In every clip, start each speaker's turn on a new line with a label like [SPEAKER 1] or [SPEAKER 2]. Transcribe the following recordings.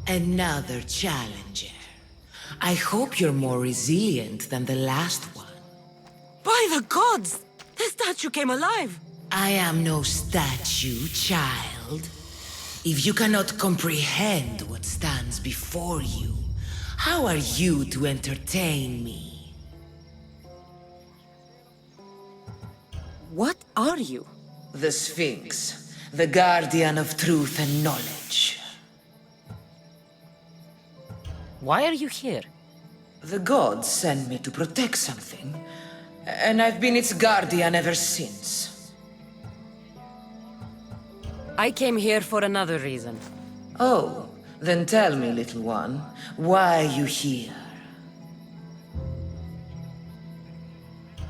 [SPEAKER 1] Another challenger. I hope you're more resilient than the last one.
[SPEAKER 2] By the gods! The statue came alive!
[SPEAKER 1] I am no statue, child. If you cannot comprehend what stands before you, how are you to entertain me?
[SPEAKER 2] What are you?
[SPEAKER 1] The Sphinx, the guardian of truth and knowledge.
[SPEAKER 2] Why are you here?
[SPEAKER 1] The gods sent me to protect something, and I've been its guardian ever since.
[SPEAKER 2] I came here for another reason.
[SPEAKER 1] Oh, then tell me, little one, why are you here?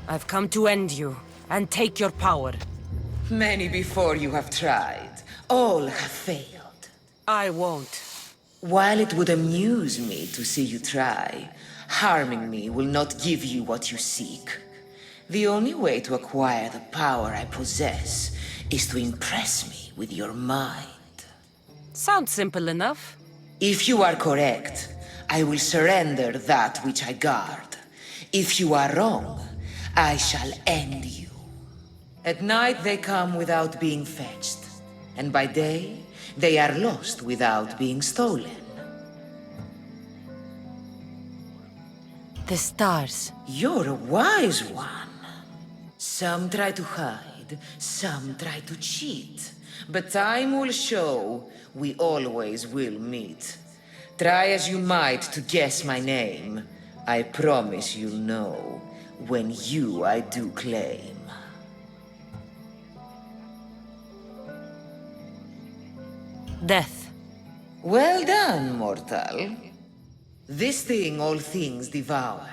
[SPEAKER 2] I've come to end you, and take your power.
[SPEAKER 1] Many before you have tried. All have failed.
[SPEAKER 2] I won't.
[SPEAKER 1] While it would amuse me to see you try, harming me will not give you what you seek. The only way to acquire the power I possess is to impress me with your mind.
[SPEAKER 2] Sounds simple enough.
[SPEAKER 1] If you are correct, I will surrender that which I guard. If you are wrong, I shall end you. At night they come without being fetched, and by day they are lost without being stolen.
[SPEAKER 2] The stars.
[SPEAKER 1] You're a wise one. Some try to hide, some try to cheat. But time will show we always will meet. Try as you might to guess my name, I promise you'll know when you I do claim.
[SPEAKER 2] Death.
[SPEAKER 1] Well done, mortal. This thing all things devour.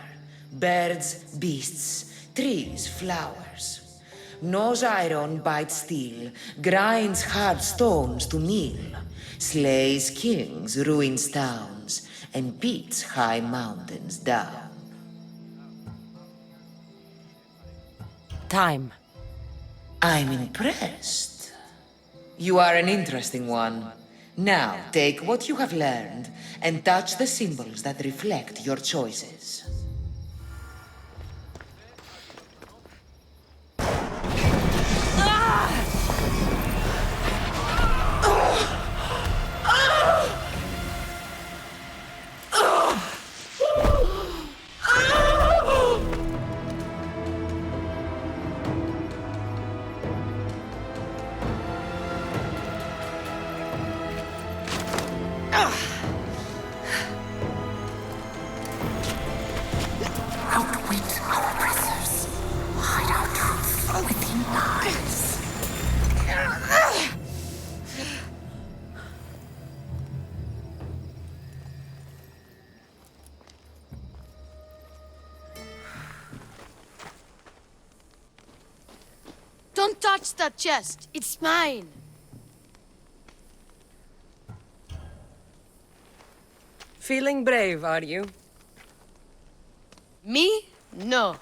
[SPEAKER 1] Birds, beasts, trees, flowers. Gnaws iron, bites steel, grinds hard stones to meal, slays kings, ruins towns, and beats high mountains down.
[SPEAKER 2] Time.
[SPEAKER 1] I'm impressed. You are an interesting one. Now, take what you have learned and touch the symbols that reflect your choices.
[SPEAKER 3] Outwit our oppressors. Hide our truth within lies.
[SPEAKER 4] Don't touch that chest. It's mine.
[SPEAKER 2] Feeling brave, are you?
[SPEAKER 4] Me? No.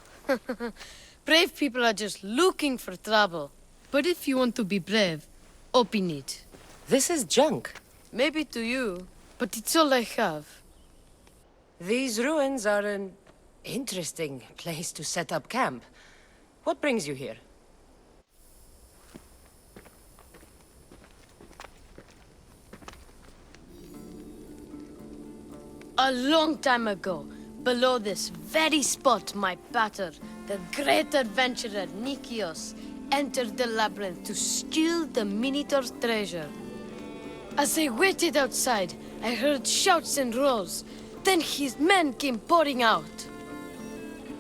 [SPEAKER 4] Brave people are just looking for trouble. But if you want to be brave, open it.
[SPEAKER 2] This is junk.
[SPEAKER 4] Maybe to you, but it's all I have.
[SPEAKER 2] These ruins are an interesting place to set up camp. What brings you here?
[SPEAKER 4] A long time ago, below this very spot, my pater, the great adventurer Nikios, entered the labyrinth to steal the Minotaur's treasure. As I waited outside, I heard shouts and roars. Then his men came pouring out.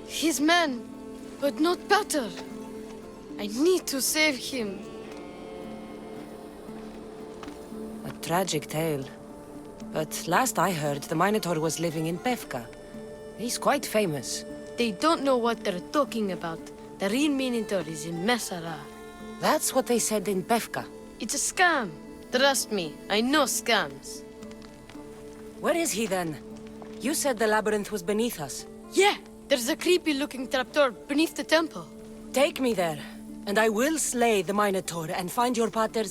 [SPEAKER 4] His men, but not pater. I need to save him.
[SPEAKER 2] A tragic tale. But last I heard, the Minotaur was living in Pevka. He's quite famous.
[SPEAKER 4] They don't know what they're talking about. The real Minotaur is in Messara.
[SPEAKER 2] That's what they said in Pevka.
[SPEAKER 4] It's a scam. Trust me, I know scams.
[SPEAKER 2] Where is he then? You said the labyrinth was beneath us.
[SPEAKER 4] Yeah, there's a creepy-looking trapdoor beneath the temple.
[SPEAKER 2] Take me there, and I will slay the Minotaur and find your pater.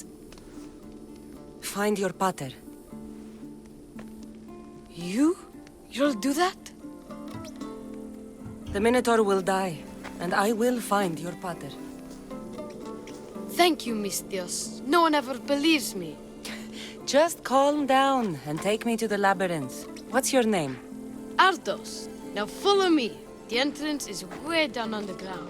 [SPEAKER 2] You'll do that? The Minotaur will die, and I will find your pater.
[SPEAKER 4] Thank you, Mistios. No one ever believes me.
[SPEAKER 2] Just calm down and take me to the labyrinth. What's your name?
[SPEAKER 4] Ardos, now follow me. The entrance is way down on the ground.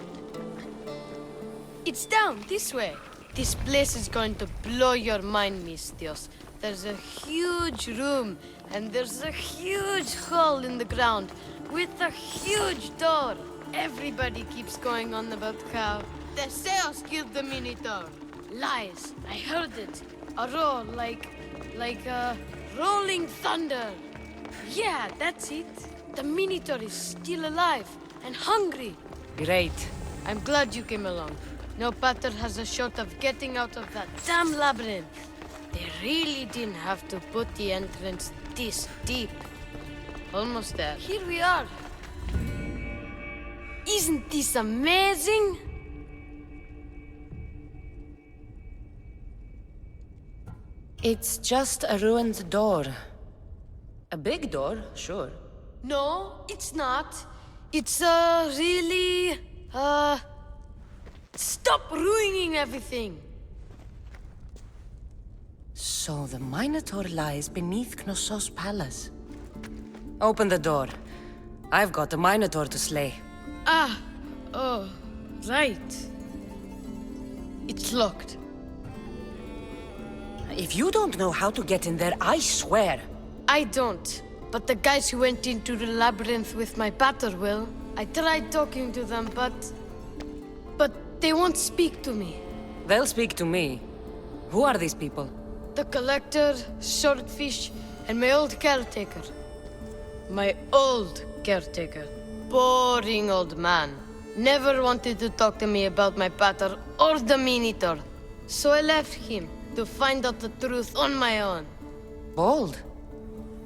[SPEAKER 4] It's down this way. This place is going to blow your mind, Mistios. There's a huge room, and there's a huge hole in the ground with a huge door. Everybody keeps going on about how Theseus killed the Minotaur. Lies. I heard it. A roar like rolling thunder. Yeah, that's it. The Minotaur is still alive and hungry.
[SPEAKER 2] Great.
[SPEAKER 4] I'm glad you came along. No pater has a shot of getting out of that damn labyrinth. They really didn't have to put the entrance this deep. Almost there. Here we are. Isn't this amazing?
[SPEAKER 2] It's just a ruined door. A big door, sure.
[SPEAKER 4] No, it's not. It's really... Stop ruining everything!
[SPEAKER 2] So the Minotaur lies beneath Knossos' palace. Open the door. I've got a Minotaur to slay.
[SPEAKER 4] Oh, right. It's locked.
[SPEAKER 2] If you don't know how to get in there, I swear.
[SPEAKER 4] I don't. But the guys who went into the labyrinth with my pater will. I tried talking to them, but they won't speak to me.
[SPEAKER 2] They'll speak to me. Who are these people?
[SPEAKER 4] The collector, swordfish, and my old caretaker. My old caretaker. Boring old man. Never wanted to talk to me about my pater or the Minotaur. So I left him to find out the truth on my own.
[SPEAKER 2] Bold.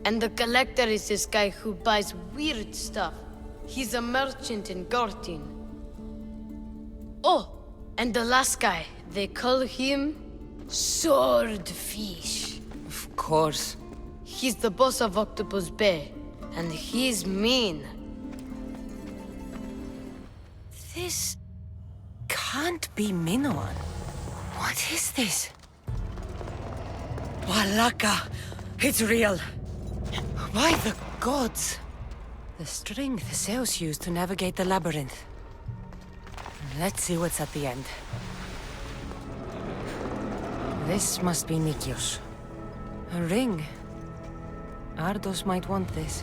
[SPEAKER 4] And the collector is this guy who buys weird stuff. He's a merchant in Gorgon. Oh, and the last guy, they call him Swordfish.
[SPEAKER 2] Of course.
[SPEAKER 4] He's the boss of Octopus Bay, and he's mean.
[SPEAKER 2] This can't be Minoan. What is this? Walaka! It's real! By the gods! The string Theseus used to navigate the labyrinth. Let's see what's at the end. This must be Nikios. A ring. Ardos might want this.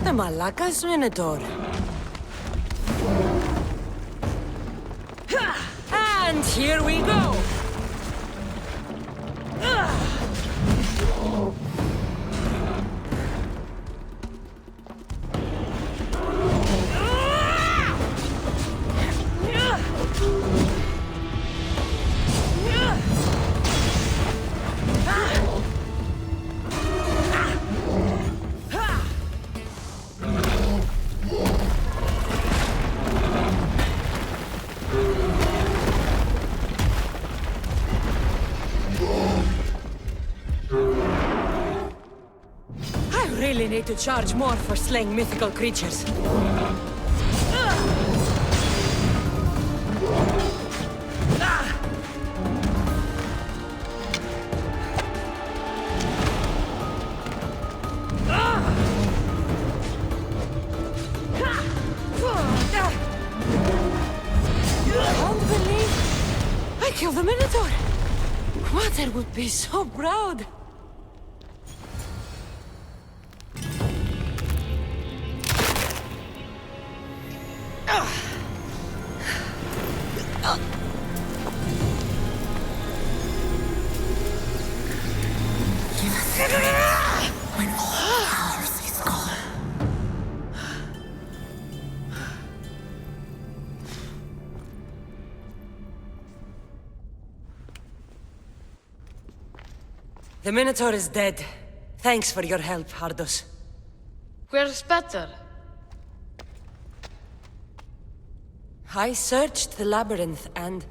[SPEAKER 2] The Malaka's Minotaur. And here we go! I really need to charge more for slaying mythical creatures. Can't believe I killed the Minotaur! Water would be so proud! The Minotaur is dead. Thanks for your help, Ardos.
[SPEAKER 4] Where's Peter?
[SPEAKER 2] I searched the labyrinth and...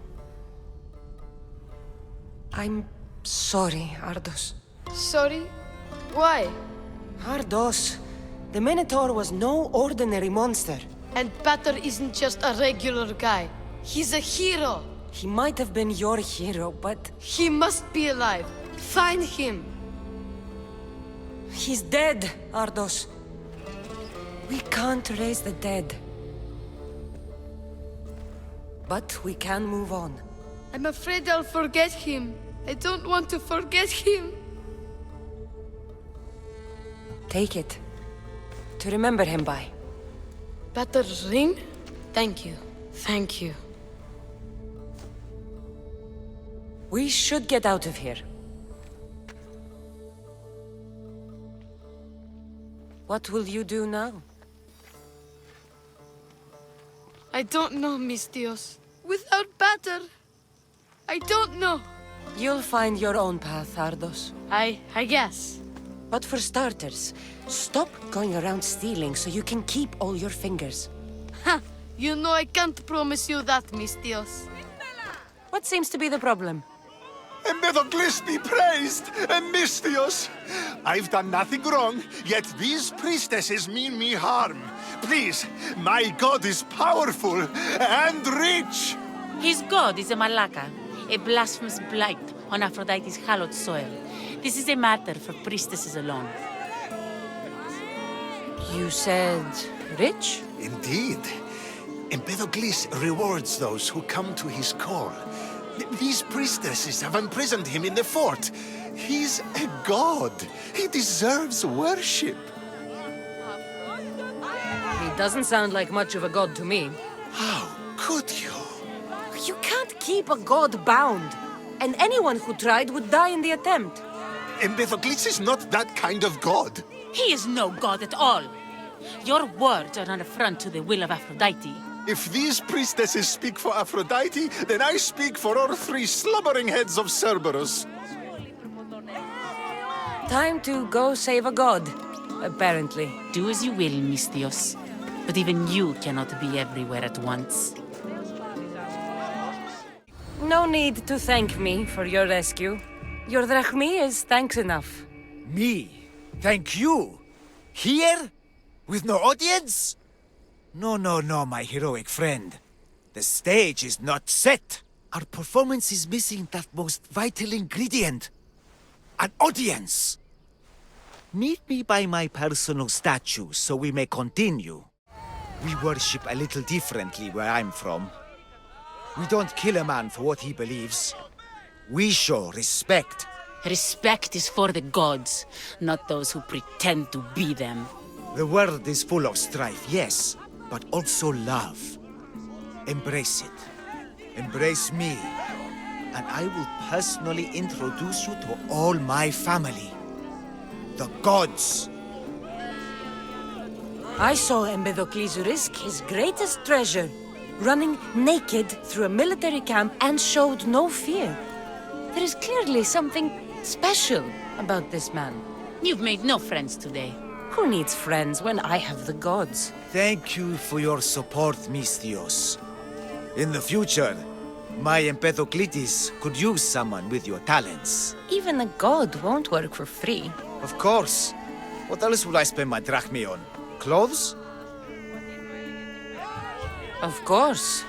[SPEAKER 2] I'm sorry, Ardos.
[SPEAKER 4] Sorry? Why?
[SPEAKER 2] Ardos, the Minotaur was no ordinary monster.
[SPEAKER 4] And Peter isn't just a regular guy. He's a hero.
[SPEAKER 2] He might have been your hero, but...
[SPEAKER 4] He must be alive. Find him.
[SPEAKER 2] He's dead, Ardos. We can't raise the dead. But we can move on.
[SPEAKER 4] I'm afraid I'll forget him. I don't want to forget him.
[SPEAKER 2] Take it. To remember him by.
[SPEAKER 4] Peter's ring? Thank you. Thank you.
[SPEAKER 2] We should get out of here. What will you do now?
[SPEAKER 4] I don't know, mis Dios. Without Peter, I don't know.
[SPEAKER 2] You'll find your own path, Ardos.
[SPEAKER 4] I guess.
[SPEAKER 2] But for starters, stop going around stealing so you can keep all your fingers.
[SPEAKER 4] Ha! You know I can't promise you that, mis Dios.
[SPEAKER 2] What seems to be the problem?
[SPEAKER 5] Empedokles be praised, Mystios! I've done nothing wrong, yet these priestesses mean me harm. Please, my god is powerful and rich!
[SPEAKER 6] His god is a Malaka, a blasphemous blight on Aphrodite's hallowed soil. This is a matter for priestesses alone.
[SPEAKER 2] You said... rich?
[SPEAKER 5] Indeed. Empedokles rewards those who come to his call. These priestesses have imprisoned him in the fort. He's a god. He deserves worship.
[SPEAKER 2] He doesn't sound like much of a god to me.
[SPEAKER 5] How could you?
[SPEAKER 2] You can't keep a god bound. And anyone who tried would die in the attempt.
[SPEAKER 5] Empedokles is not that kind of god.
[SPEAKER 6] He is no god at all. Your words are an affront to the will of Aphrodite.
[SPEAKER 5] If these priestesses speak for Aphrodite, then I speak for all three slumbering heads of Cerberus.
[SPEAKER 2] Time to go save a god, apparently.
[SPEAKER 6] Do as you will, Mystios. But even you cannot be everywhere at once.
[SPEAKER 2] No need to thank me for your rescue. Your drachmi is thanks enough.
[SPEAKER 7] Me? Thank you? Here? With no audience? No, my heroic friend. The stage is not set. Our performance is missing that most vital ingredient. An audience. Meet me by my personal statue so we may continue. We worship a little differently where I'm from. We don't kill a man for what he believes. We show respect.
[SPEAKER 6] Respect is for the gods, not those who pretend to be them.
[SPEAKER 7] The world is full of strife, yes, but also love. Embrace it. Embrace me. And I will personally introduce you to all my family. The gods.
[SPEAKER 2] I saw Empedokles risk his greatest treasure, running naked through a military camp and showed no fear. There is clearly something special about this man.
[SPEAKER 6] You've made no friends today.
[SPEAKER 2] Who needs friends when I have the gods?
[SPEAKER 7] Thank you for your support, Mystios. In the future, my Empedokles could use someone with your talents.
[SPEAKER 2] Even a god won't work for free.
[SPEAKER 7] Of course. What else would I spend my drachmi on? Clothes?
[SPEAKER 2] Of course.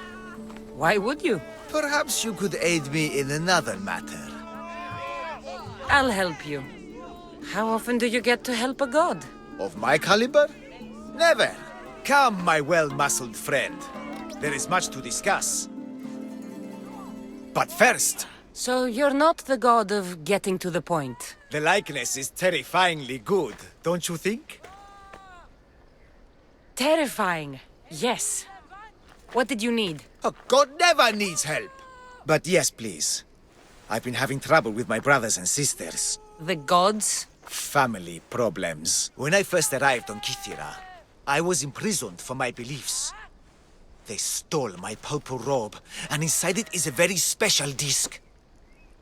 [SPEAKER 2] Why would you?
[SPEAKER 7] Perhaps you could aid me in another matter.
[SPEAKER 2] I'll help you. How often do you get to help a god?
[SPEAKER 7] Of my caliber? Never. Come, my well-muscled friend. There is much to discuss. But first...
[SPEAKER 2] So you're not the god of getting to the point.
[SPEAKER 7] The likeness is terrifyingly good, don't you think?
[SPEAKER 2] Terrifying. Yes. What did you need?
[SPEAKER 7] A god never needs help. But yes, please. I've been having trouble with my brothers and sisters.
[SPEAKER 2] The gods?
[SPEAKER 7] Family problems. When I first arrived on Kythera, I was imprisoned for my beliefs. They stole my purple robe, and inside it is a very special disc.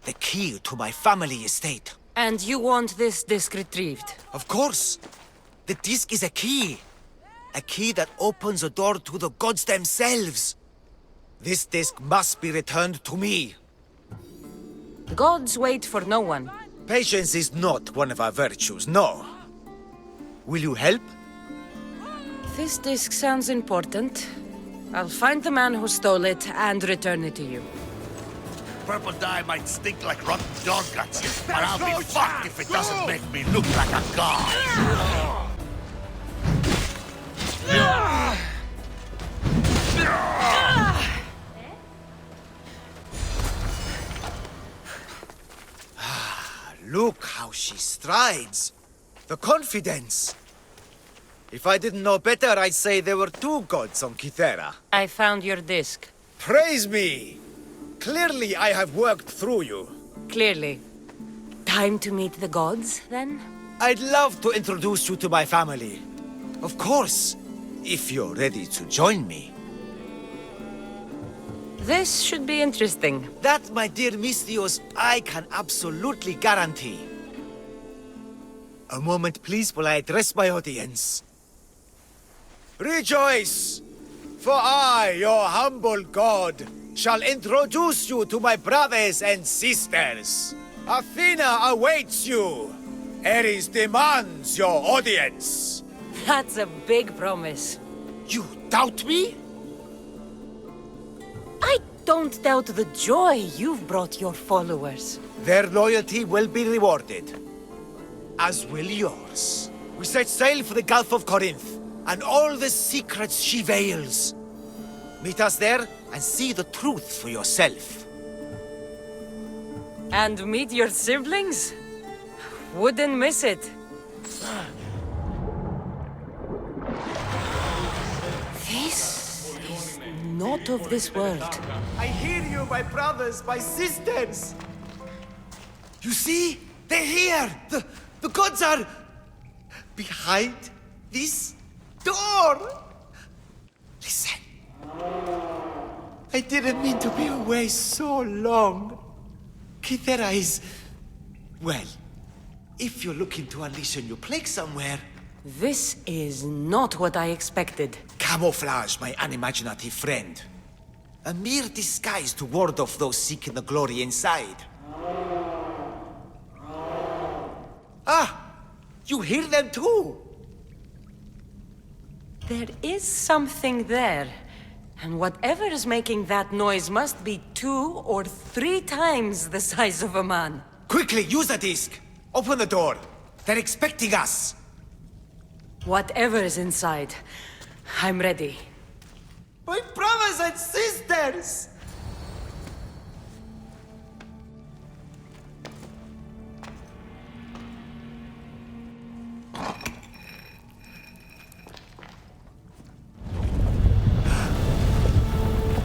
[SPEAKER 7] The key to my family estate.
[SPEAKER 2] And you want this disc retrieved?
[SPEAKER 7] Of course! The disc is a key. A key that opens a door to the gods themselves. This disc must be returned to me.
[SPEAKER 2] The gods wait for no one.
[SPEAKER 7] Patience is not one of our virtues, no. Will you help?
[SPEAKER 2] This disc sounds important. I'll find the man who stole it and return it to you.
[SPEAKER 8] Purple dye might stink like rotten dog guts, but I'll be fucked if it doesn't make me look like a god.
[SPEAKER 7] Look how she strides. The confidence. If I didn't know better, I'd say there were two gods on Kythera.
[SPEAKER 2] I found your disc.
[SPEAKER 7] Praise me! Clearly I have worked through you.
[SPEAKER 2] Clearly. Time to meet the gods, then?
[SPEAKER 7] I'd love to introduce you to my family. Of course, if you're ready to join me.
[SPEAKER 2] This should be interesting.
[SPEAKER 7] That, my dear Mystios, I can absolutely guarantee. A moment, please, while I address my audience. Rejoice! For I, your humble god, shall introduce you to my brothers and sisters. Athena awaits you. Ares demands your audience.
[SPEAKER 2] That's a big promise.
[SPEAKER 7] You doubt me?
[SPEAKER 2] I don't doubt the joy you've brought your followers.
[SPEAKER 7] Their loyalty will be rewarded. As will yours. We set sail for the Gulf of Corinth, and all the secrets she veils. Meet us there, and see the truth for yourself.
[SPEAKER 2] And meet your siblings? Wouldn't miss it. This is not of this world.
[SPEAKER 7] I hear you, my brothers, my sisters! You see? They're here! The gods are... behind this door! Listen. I didn't mean to be away so long. Kythera is... well, if you're looking to unleash a new plague somewhere...
[SPEAKER 2] This is not what I expected.
[SPEAKER 7] Camouflage, my unimaginative friend. A mere disguise to ward off those seeking the glory inside. Ah! You hear them too!
[SPEAKER 2] There is something there. And whatever is making that noise must be 2 or 3 times the size of a man.
[SPEAKER 7] Quickly, use the disc! Open the door! They're expecting us!
[SPEAKER 2] Whatever is inside, I'm ready.
[SPEAKER 7] My brothers and sisters!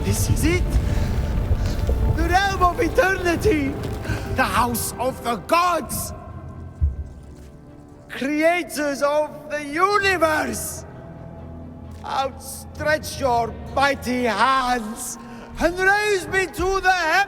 [SPEAKER 7] This is it! The realm of eternity! The house of the gods! Creators of the universe! Outstretch your mighty hands and raise me to the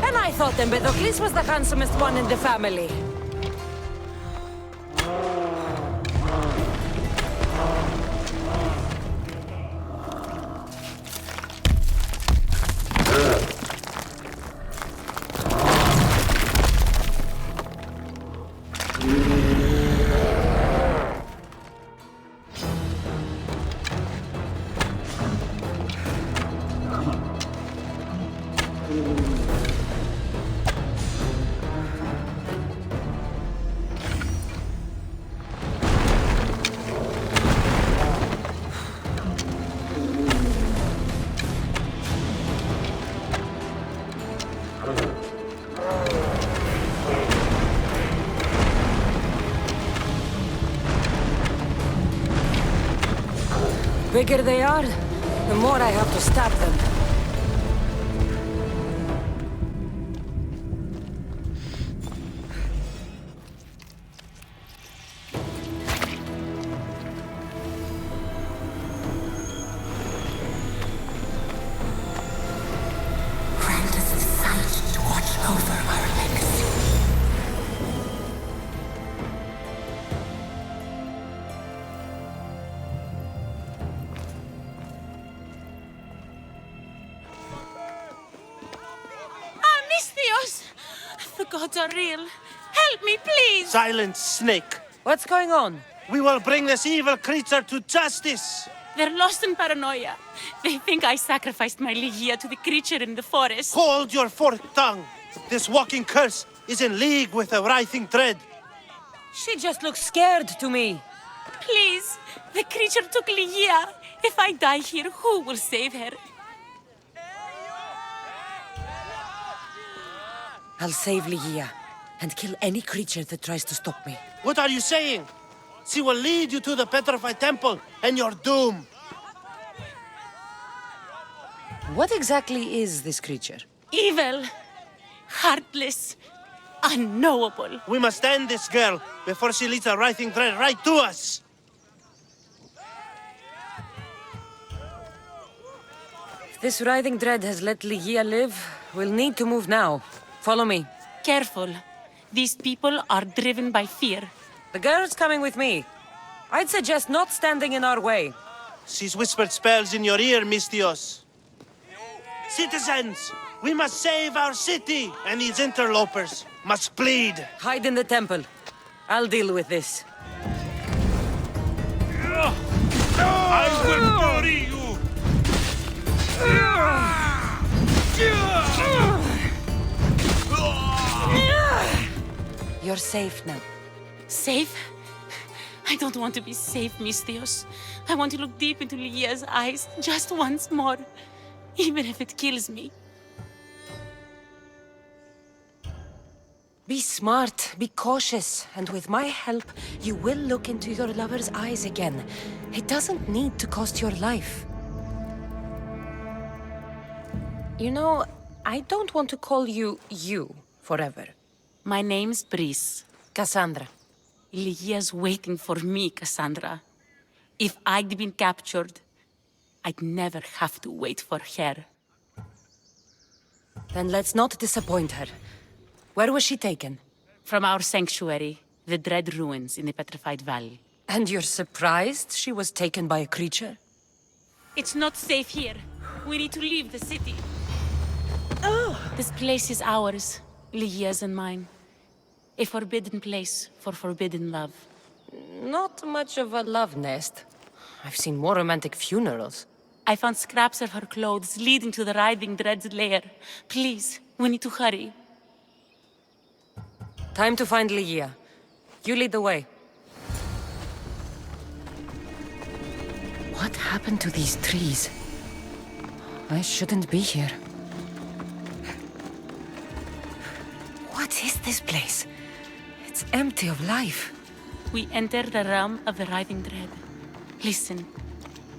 [SPEAKER 2] And I thought Empedokles was the handsomest one in the family. bigger they are, the more I have to stab them.
[SPEAKER 3] Grant us the sight to watch over our legacy.
[SPEAKER 6] Misthios! The gods are real. Help me, please!
[SPEAKER 9] Silence, snake.
[SPEAKER 2] What's going on?
[SPEAKER 9] We will bring this evil creature to justice.
[SPEAKER 6] They're lost in paranoia. They think I sacrificed my Ligia to the creature in the forest.
[SPEAKER 9] Hold your forked tongue. This walking curse is in league with the Writhing Dread.
[SPEAKER 2] She just looks scared to me.
[SPEAKER 6] Please, the creature took Ligia. If I die here, who will save her?
[SPEAKER 2] I'll save Ligia and kill any creature that tries to stop me.
[SPEAKER 9] What are you saying? She will lead you to the petrified temple and your doom.
[SPEAKER 2] What exactly is this creature?
[SPEAKER 6] Evil, heartless, unknowable.
[SPEAKER 9] We must end this girl before she leads the Writhing Dread right to us.
[SPEAKER 2] If this Writhing Dread has let Ligia live, we'll need to move now. Follow me.
[SPEAKER 6] Careful. These people are driven by fear.
[SPEAKER 2] The girl's coming with me. I'd suggest not standing in our way.
[SPEAKER 9] She's whispered spells in your ear, Misthios. Citizens, we must save our city, and these interlopers must bleed.
[SPEAKER 2] Hide in the temple. I'll deal with this.
[SPEAKER 8] I will bury you!
[SPEAKER 2] You're safe now.
[SPEAKER 6] Safe? I don't want to be safe, Misthios. I want to look deep into Ligia's eyes just once more, even if it kills me.
[SPEAKER 2] Be smart, be cautious, and with my help, you will look into your lover's eyes again. It doesn't need to cost your life. You know, I don't want to call you forever.
[SPEAKER 6] My name's Brice.
[SPEAKER 2] Kassandra.
[SPEAKER 6] Ligia's waiting for me, Kassandra. If I'd been captured, I'd never have to wait for her.
[SPEAKER 2] Then let's not disappoint her. Where was she taken?
[SPEAKER 6] From our sanctuary, the Dread Ruins in the Petrified Valley.
[SPEAKER 2] And you're surprised she was taken by a creature?
[SPEAKER 6] It's not safe here. We need to leave the city. This place is ours, Ligia's and mine. A forbidden place for forbidden love.
[SPEAKER 2] Not much of a love nest. I've seen more romantic funerals.
[SPEAKER 6] I found scraps of her clothes leading to the Writhing Dread's lair. Please, we need to hurry.
[SPEAKER 2] Time to find Ligia. You lead the way. What happened to these trees? I shouldn't be here. What is this place? It's empty of life.
[SPEAKER 6] We enter the realm of the Writhing Dread. Listen.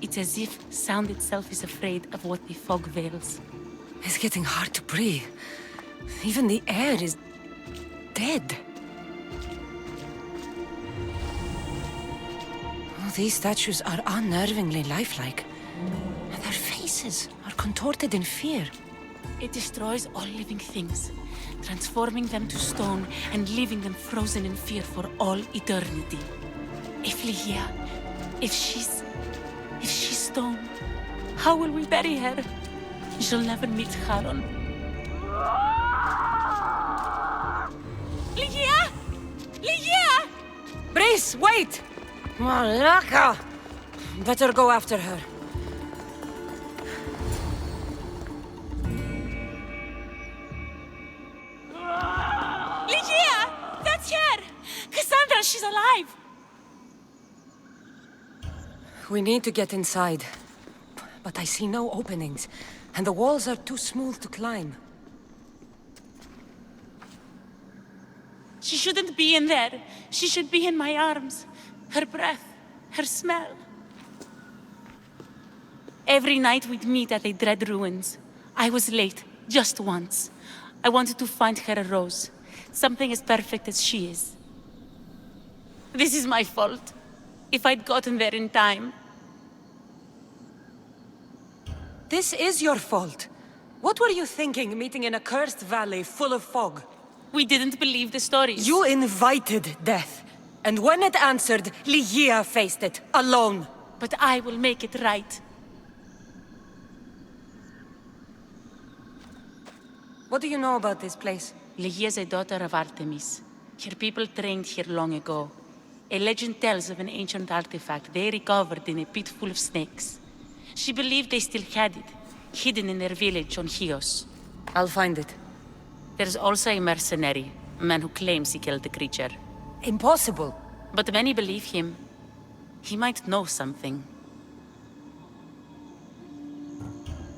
[SPEAKER 6] It's as if sound itself is afraid of what the fog veils.
[SPEAKER 2] It's getting hard to breathe. Even the air is dead. Oh, these statues are unnervingly lifelike. And their faces are contorted in fear.
[SPEAKER 6] It destroys all living things, transforming them to stone and leaving them frozen in fear for all eternity. If Ligia, if she's stone, how will we bury her? She'll never meet Charon. Ligia! Ligia!
[SPEAKER 2] Brice, wait! Malaka! Better go after her.
[SPEAKER 6] Ligia! That's her! Kassandra, she's alive!
[SPEAKER 2] We need to get inside. But I see no openings, and the walls are too smooth to climb.
[SPEAKER 6] She shouldn't be in there. She should be in my arms. Her breath, her smell. Every night we'd meet at the Dread Ruins. I was late, just once. I wanted to find her a rose. Something as perfect as she is. This is my fault. If I'd gotten there in time.
[SPEAKER 2] This is your fault. What were you thinking, meeting in a cursed valley full of fog?
[SPEAKER 6] We didn't believe the stories.
[SPEAKER 2] You invited death. And when it answered, Ligia faced it, alone.
[SPEAKER 6] But I will make it right.
[SPEAKER 2] What do you know about this place?
[SPEAKER 6] Ligia is a daughter of Artemis. Her people trained here long ago. A legend tells of an ancient artifact they recovered in a pit full of snakes. She believed they still had it, hidden in their village on Chios.
[SPEAKER 2] I'll find it.
[SPEAKER 6] There's also a mercenary, a man who claims he killed the creature.
[SPEAKER 2] Impossible.
[SPEAKER 6] But many believe him. He might know something.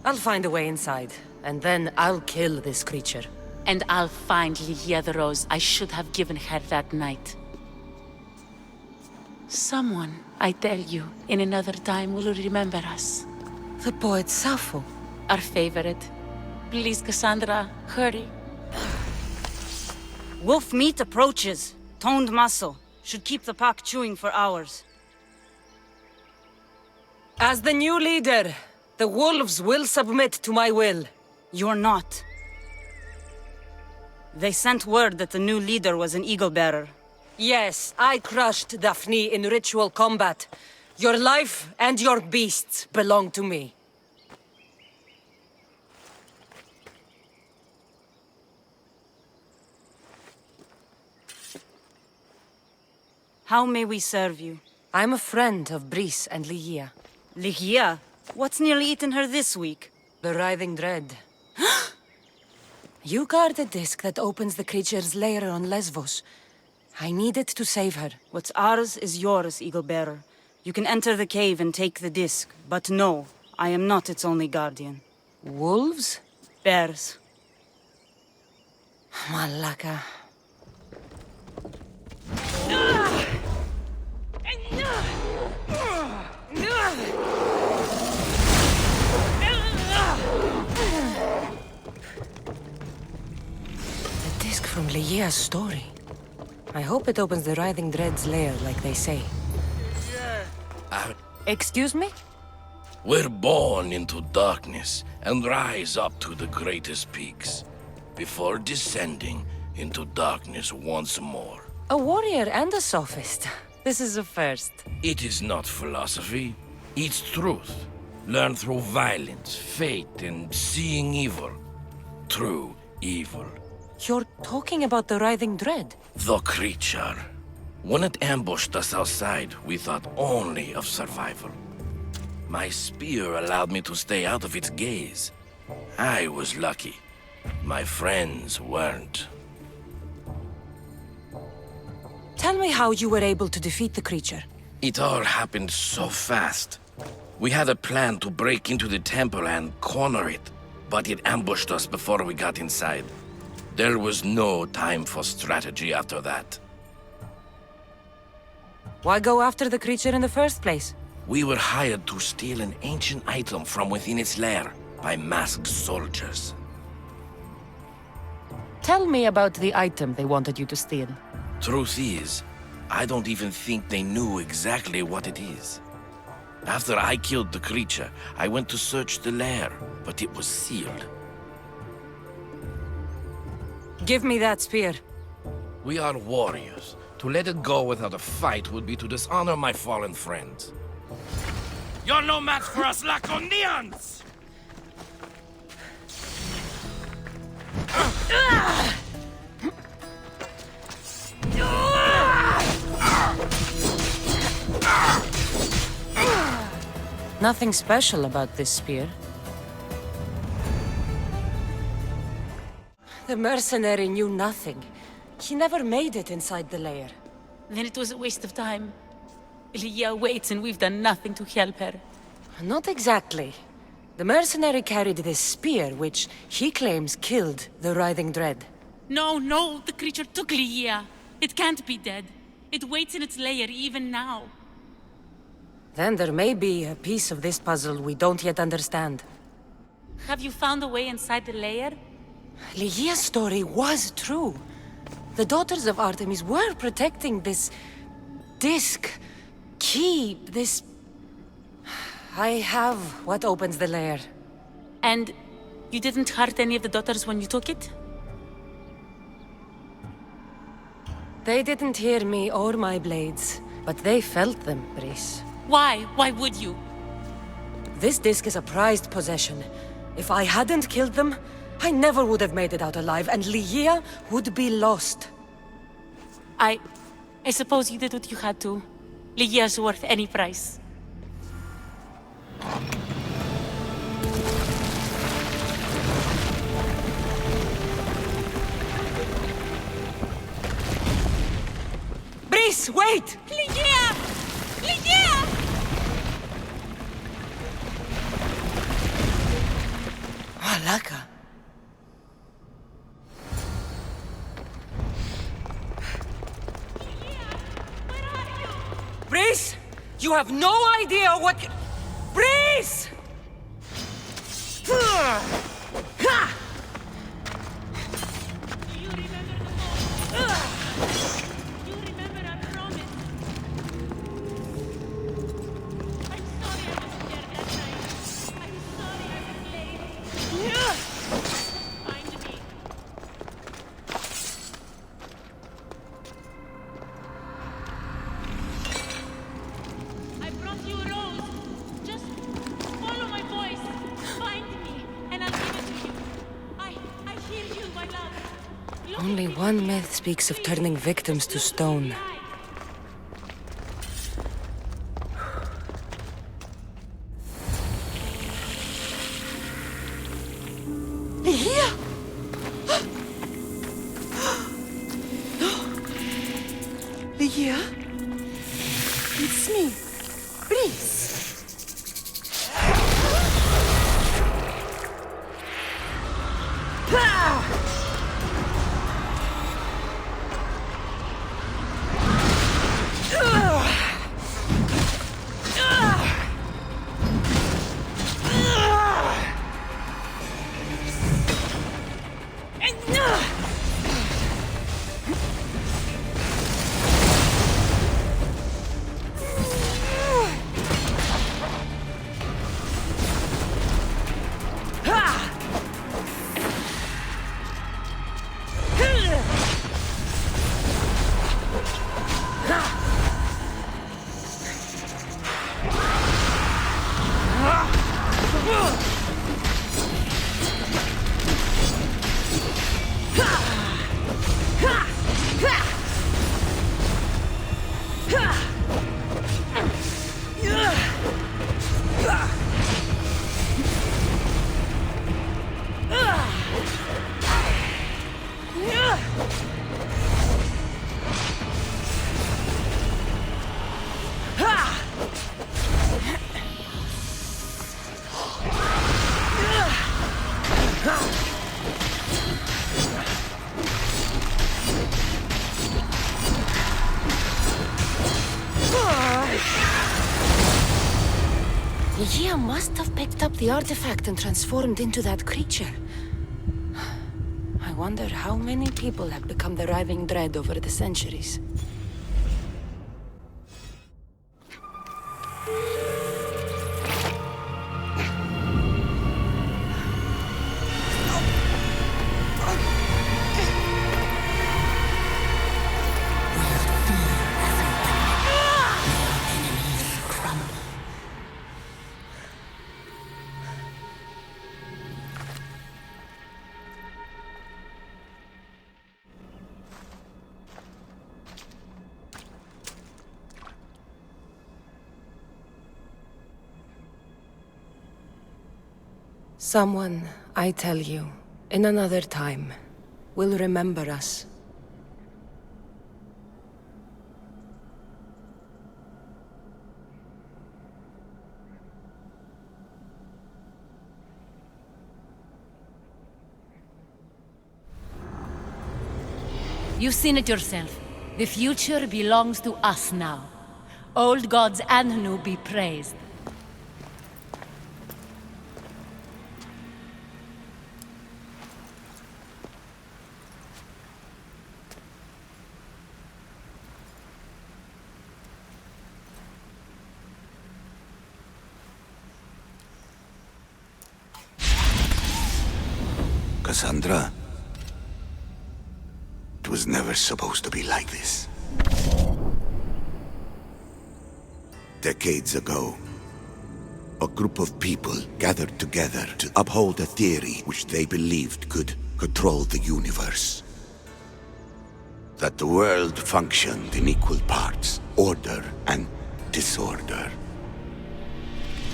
[SPEAKER 2] I'll find a way inside, and then I'll kill this creature.
[SPEAKER 6] And I'll find Ligia the rose I should have given her that night. Someone, I tell you, in another time will remember us.
[SPEAKER 2] The poet Sappho.
[SPEAKER 6] Our favorite. Please, Kassandra, hurry.
[SPEAKER 10] Wolf meat approaches. Toned muscle. Should keep the pack chewing for hours.
[SPEAKER 2] As the new leader, the wolves will submit to my will.
[SPEAKER 10] You're not. They sent word that the new leader was an eagle-bearer.
[SPEAKER 2] Yes, I crushed Daphne in ritual combat. Your life and your beasts belong to me.
[SPEAKER 10] How may we serve you?
[SPEAKER 2] I'm a friend of Brice and Ligia.
[SPEAKER 10] Ligia? What's nearly eaten her this week?
[SPEAKER 2] The Writhing Dread. You guard the disc that opens the creature's lair on Lesbos. I needed to save her.
[SPEAKER 10] What's ours is yours, Eagle-bearer. You can enter the cave and take the disc, but no, I am not its only guardian.
[SPEAKER 2] Wolves?
[SPEAKER 10] Bears.
[SPEAKER 2] Malaka. The disc from Ligia's story. I hope it opens the Writhing Dread's lair, like they say. Excuse me?
[SPEAKER 11] We're born into darkness and rise up to the greatest peaks, before descending into darkness once more.
[SPEAKER 2] A warrior and a sophist. This is a first.
[SPEAKER 11] It is not philosophy, it's truth. Learned through violence, fate, and seeing evil. True evil.
[SPEAKER 2] You're talking about the Writhing Dread?
[SPEAKER 11] The creature. When it ambushed us outside, we thought only of survival. My spear allowed me to stay out of its gaze. I was lucky. My friends weren't.
[SPEAKER 2] Tell me how you were able to defeat the creature.
[SPEAKER 11] It all happened so fast. We had a plan to break into the temple and corner it, but it ambushed us before we got inside. There was no time for strategy after that.
[SPEAKER 2] Why go after the creature in the first place?
[SPEAKER 11] We were hired to steal an ancient item from within its lair by masked soldiers.
[SPEAKER 2] Tell me about the item they wanted you to steal.
[SPEAKER 11] Truth is, I don't even think they knew exactly what it is. After I killed the creature, I went to search the lair, but it was sealed.
[SPEAKER 2] Give me that spear.
[SPEAKER 11] We are warriors. To let it go without a fight would be to dishonor my fallen friends. You're no match for us Laconians!
[SPEAKER 2] Nothing special about this spear. The mercenary knew nothing. He never made it inside the lair.
[SPEAKER 6] Then it was a waste of time. Ligia waits and we've done nothing to help her.
[SPEAKER 2] Not exactly. The mercenary carried this spear, which he claims killed the Writhing Dread.
[SPEAKER 6] No, the creature took Ligia. It can't be dead. It waits in its lair even now.
[SPEAKER 2] then there may be a piece of this puzzle we don't yet understand.
[SPEAKER 6] Have you found a way inside the lair?
[SPEAKER 2] Lygia's story was true. The daughters of Artemis were protecting this disc, key, this... I have what opens the lair.
[SPEAKER 6] And you didn't hurt any of the daughters when you took it?
[SPEAKER 2] They didn't hear me or my blades, but they felt them, Brice.
[SPEAKER 6] Why? Why would you?
[SPEAKER 2] This disc is a prized possession. If I hadn't killed them, I never would have made it out alive, and Lygia would be lost.
[SPEAKER 6] I suppose you did what you had to. Lygia's worth any price.
[SPEAKER 2] Brice, wait!
[SPEAKER 6] Lygia! Lygia!
[SPEAKER 2] Malaka. Brice! You have no idea what... Brice! Only one myth speaks of turning victims to stone. Lygia! Lygia? It's me, Brice. Lygia must have picked up the artifact and transformed into that creature. I wonder how many people have become the Writhing Dread over the centuries. Someone, I tell you, in another time, will remember us.
[SPEAKER 12] You've seen it yourself. The future belongs to us now.
[SPEAKER 6] Old gods and new be praised.
[SPEAKER 5] Kassandra, it was never supposed to be like this. Decades ago, a group of people gathered together to uphold a theory which they believed could control the universe. That the world functioned in equal parts, order and disorder.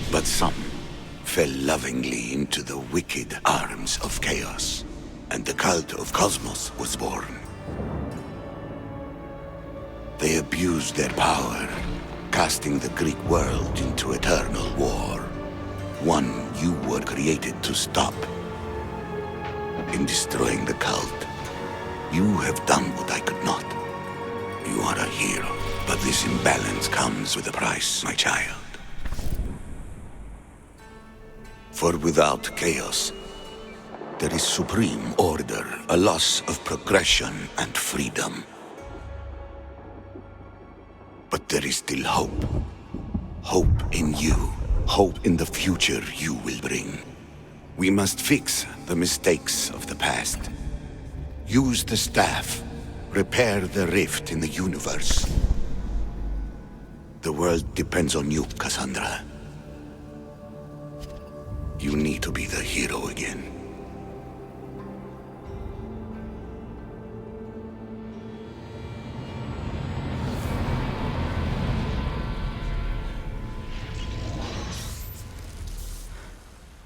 [SPEAKER 5] But some fell lovingly into the wicked arms of chaos, and the cult of Cosmos was born. They abused their power, casting the Greek world into eternal war. One you were created to stop. In destroying the cult, you have done what I could not. You are a hero, but this imbalance comes with a price, my child. For without chaos, there is supreme order, a loss of progression and freedom. But there is still hope. Hope in you. Hope in the future you will bring. We must fix the mistakes of the past. Use the staff. Repair the rift in the universe. The world depends on you, Kassandra. You need to be the hero again.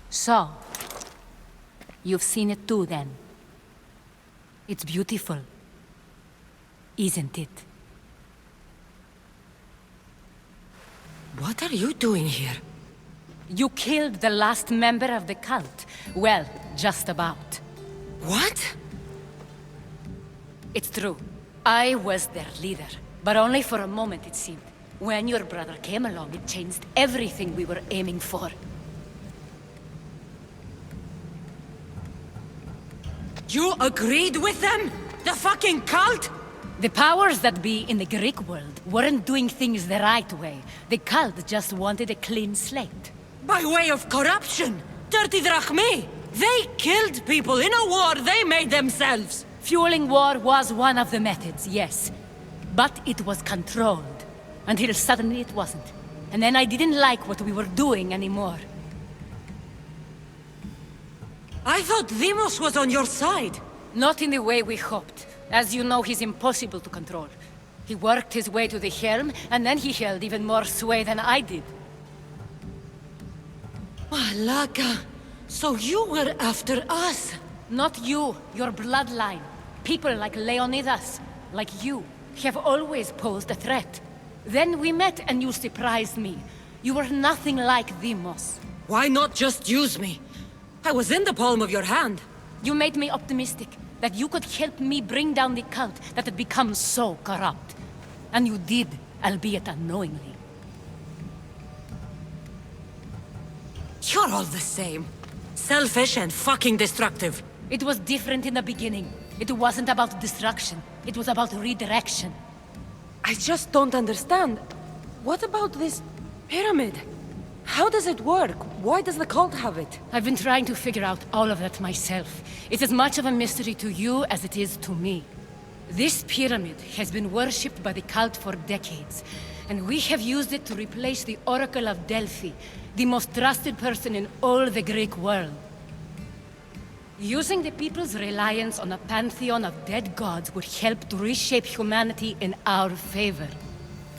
[SPEAKER 6] So, you've seen it too then. It's beautiful, isn't it?
[SPEAKER 2] What are you doing here?
[SPEAKER 6] You killed the last member of the cult. Well, just about.
[SPEAKER 2] What?
[SPEAKER 6] It's true. I was their leader, but only for a moment it seemed. When your brother came along, it changed everything we were aiming for.
[SPEAKER 2] You agreed with them? The fucking cult?
[SPEAKER 6] The powers that be in the Greek world weren't doing things the right way. The cult just wanted a clean slate.
[SPEAKER 2] By way of corruption! Dirty drachmi! They killed people in a war they made themselves!
[SPEAKER 6] Fueling war was one of the methods, yes. But it was controlled. Until suddenly it wasn't. And then I didn't like what we were doing anymore.
[SPEAKER 2] I thought Deimos was on your side.
[SPEAKER 6] Not in the way we hoped. As you know, he's impossible to control. He worked his way to the helm, and then he held even more sway than I did.
[SPEAKER 2] Malaka, so you were after us?
[SPEAKER 6] Not you, your bloodline. People like Leonidas, like you, have always posed a threat. Then we met and you surprised me. You were nothing like Deimos.
[SPEAKER 2] Why not just use me? I was in the palm of your hand.
[SPEAKER 6] You made me optimistic that you could help me bring down the cult that had become so corrupt. And you did, albeit unknowingly.
[SPEAKER 2] You're all the same. Selfish and fucking destructive.
[SPEAKER 6] It was different in the beginning. It wasn't about destruction. It was about redirection.
[SPEAKER 2] I just don't understand. What about this pyramid? How does it work? Why does the cult have it?
[SPEAKER 6] I've been trying to figure out all of that myself. It's as much of a mystery to you as it is to me. This pyramid has been worshipped by the cult for decades, and we have used it to replace the Oracle of Delphi, the most trusted person in all the Greek world. Using the people's reliance on a pantheon of dead gods would help to reshape humanity in our favor.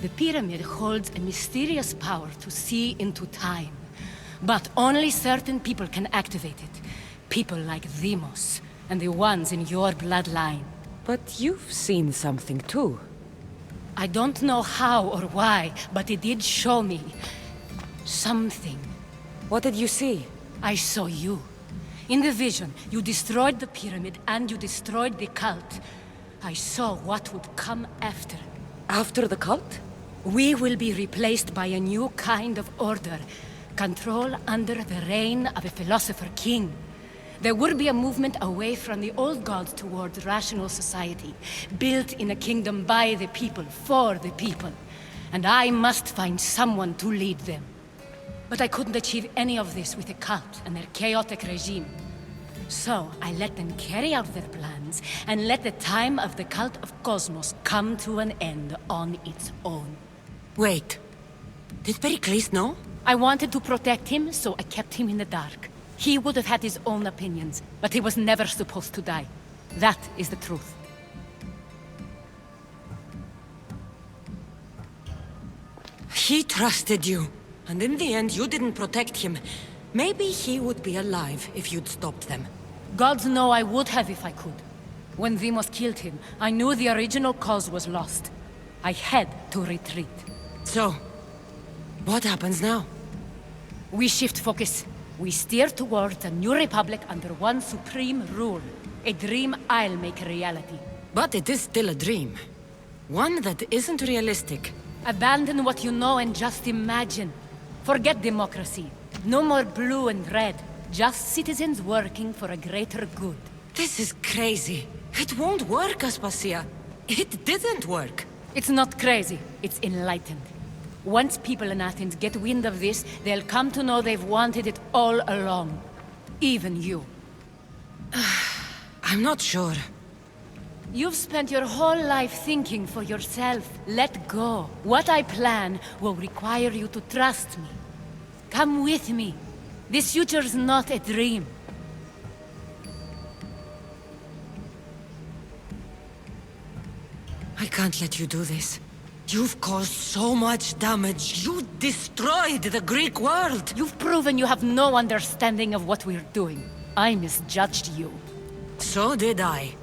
[SPEAKER 6] The pyramid holds a mysterious power to see into time. But only certain people can activate it. People like Deimos, and the ones in your bloodline.
[SPEAKER 2] But you've seen something too.
[SPEAKER 6] I don't know how or why, but it did show me something.
[SPEAKER 2] What did you see?
[SPEAKER 6] I saw you. In the vision, you destroyed the pyramid and you destroyed the cult. I saw what would come after.
[SPEAKER 2] After the cult? We will be replaced by a new kind of order. Control under the reign of a philosopher king. There will be a movement away from the old gods towards rational society, built in a kingdom by the people, for the people. And I must find someone to lead them. But I couldn't achieve any of this with a cult and their chaotic regime. So I let them carry out their plans, and let the time of the cult of Cosmos come to an end on its own.
[SPEAKER 12] Wait. Did Pericles know?
[SPEAKER 2] I wanted to protect him, so I kept him in the dark. He would have had his own opinions, but he was never supposed to die. That is the truth.
[SPEAKER 12] He trusted you, and in the end you didn't protect him. Maybe he would be alive if you'd stopped them.
[SPEAKER 2] Gods know I would have if I could. When Demos killed him, I knew the original cause was lost. I had to retreat.
[SPEAKER 12] So, what happens now?
[SPEAKER 2] We shift focus. We steer towards a new republic under one supreme rule. A dream I'll make a reality.
[SPEAKER 12] But it is still a dream. One that isn't realistic.
[SPEAKER 2] Abandon what you know and just imagine. Forget democracy. No more blue and red. Just citizens working for a greater good.
[SPEAKER 12] This is crazy. It won't work, Aspasia. It didn't work.
[SPEAKER 2] It's not crazy. It's enlightened. Once people in Athens get wind of this, they'll come to know they've wanted it all along. Even you.
[SPEAKER 12] I'm not sure.
[SPEAKER 2] You've spent your whole life thinking for yourself. Let go. What I plan will require you to trust me. Come with me. This future's not a dream.
[SPEAKER 12] I can't let you do this. You've caused so much damage. You destroyed the Greek world.
[SPEAKER 2] You've proven you have no understanding of what we're doing. I misjudged you.
[SPEAKER 12] So did I.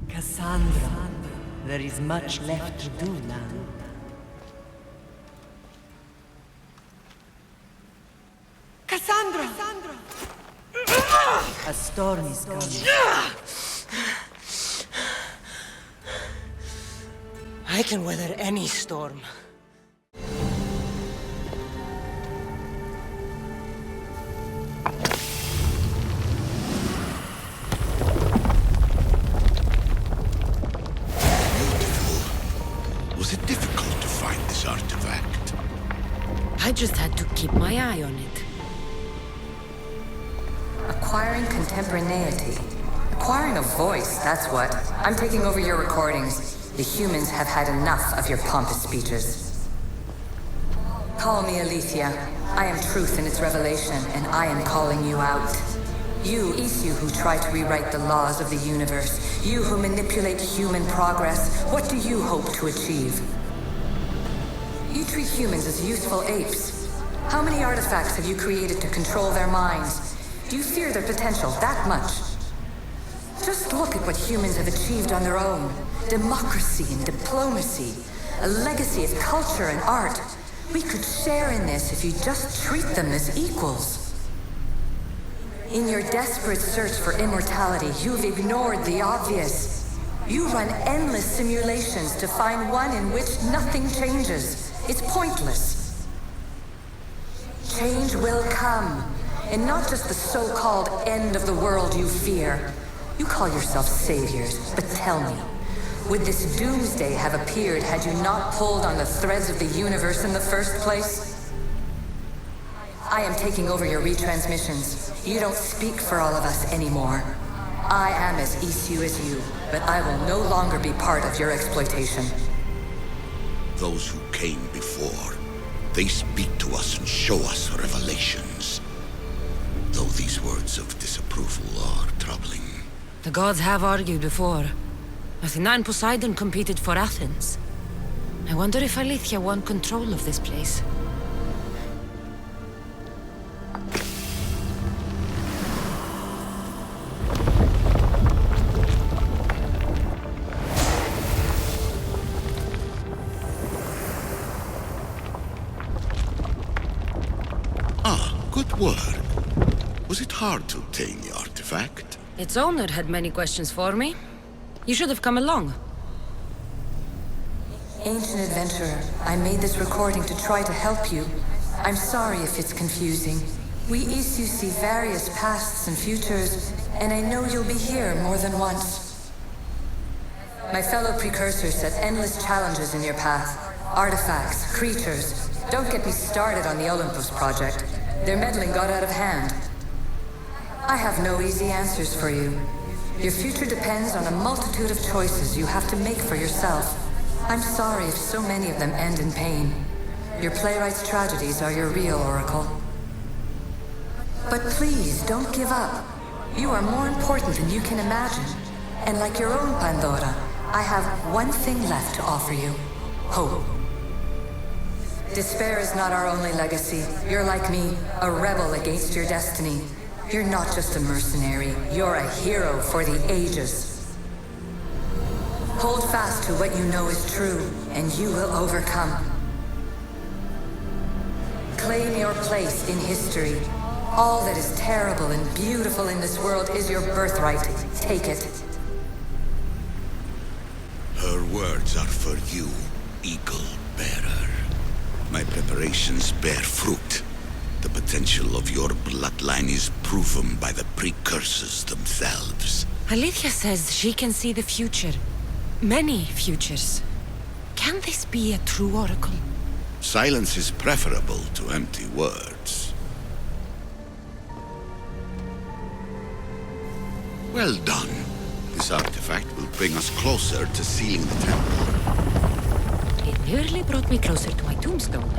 [SPEAKER 13] Kassandra, there is much left to do now.
[SPEAKER 12] Kassandra!
[SPEAKER 13] A storm is coming.
[SPEAKER 12] I can weather any storm.
[SPEAKER 8] Was it difficult to find this artifact?
[SPEAKER 12] I just had to keep my eye on it.
[SPEAKER 3] Acquiring contemporaneity. Acquiring a voice, that's what. I'm taking over your recordings. The humans have had enough of your pompous speeches. Call me Aletheia. I am truth in its revelation, and I am calling you out. You who try to rewrite the laws of the universe. You who manipulate human progress. What do you hope to achieve? You treat humans as useful apes. How many artifacts have you created to control their minds? Do you fear their potential that much? Just look at what humans have achieved on their own. Democracy and diplomacy. A legacy of culture and art. We could share in this if you just treat them as equals. In your desperate search for immortality, you've ignored the obvious. You run endless simulations to find one in which nothing changes. It's pointless. Change will come. And not just the so-called end of the world you fear. You call yourselves saviors, but tell me, would this doomsday have appeared had you not pulled on the threads of the universe in the first place? I am taking over your retransmissions. You don't speak for all of us anymore. I am as Isu as you, but I will no longer be part of your exploitation.
[SPEAKER 8] Those who came before, they speak to us and show us revelations. Though these words of disapproval are troubling.
[SPEAKER 12] The gods have argued before. Athena and Poseidon competed for Athens. I wonder if Aletheia won control of this place.
[SPEAKER 8] Good work. Was it hard to obtain the artifact?
[SPEAKER 12] Its owner had many questions for me. You should have come along.
[SPEAKER 3] Ancient adventurer, I made this recording to try to help you. I'm sorry if it's confusing. We issue see various pasts and futures, and I know you'll be here more than once. My fellow precursors set endless challenges in your path. Artifacts, creatures. Don't get me started on the Olympus project. Their meddling got out of hand. I have no easy answers for you. Your future depends on a multitude of choices you have to make for yourself. I'm sorry if so many of them end in pain. Your playwright's tragedies are your real oracle. But please, don't give up. You are more important than you can imagine. And like your own Pandora, I have one thing left to offer you. Hope. Despair is not our only legacy. You're like me, a rebel against your destiny. You're not just a mercenary, you're a hero for the ages. Hold fast to what you know is true, and you will overcome. Claim your place in history. All that is terrible and beautiful in this world is your birthright. Take it.
[SPEAKER 8] Her words are for you, Eagle Bearer. My preparations bear fruit. The potential of your bloodline is proven by the precursors themselves.
[SPEAKER 12] Alethea says she can see the future. Many futures. Can this be a true oracle?
[SPEAKER 8] Silence is preferable to empty words. Well done. This artifact will bring us closer to sealing the temple.
[SPEAKER 12] It nearly brought me closer to my tombstone.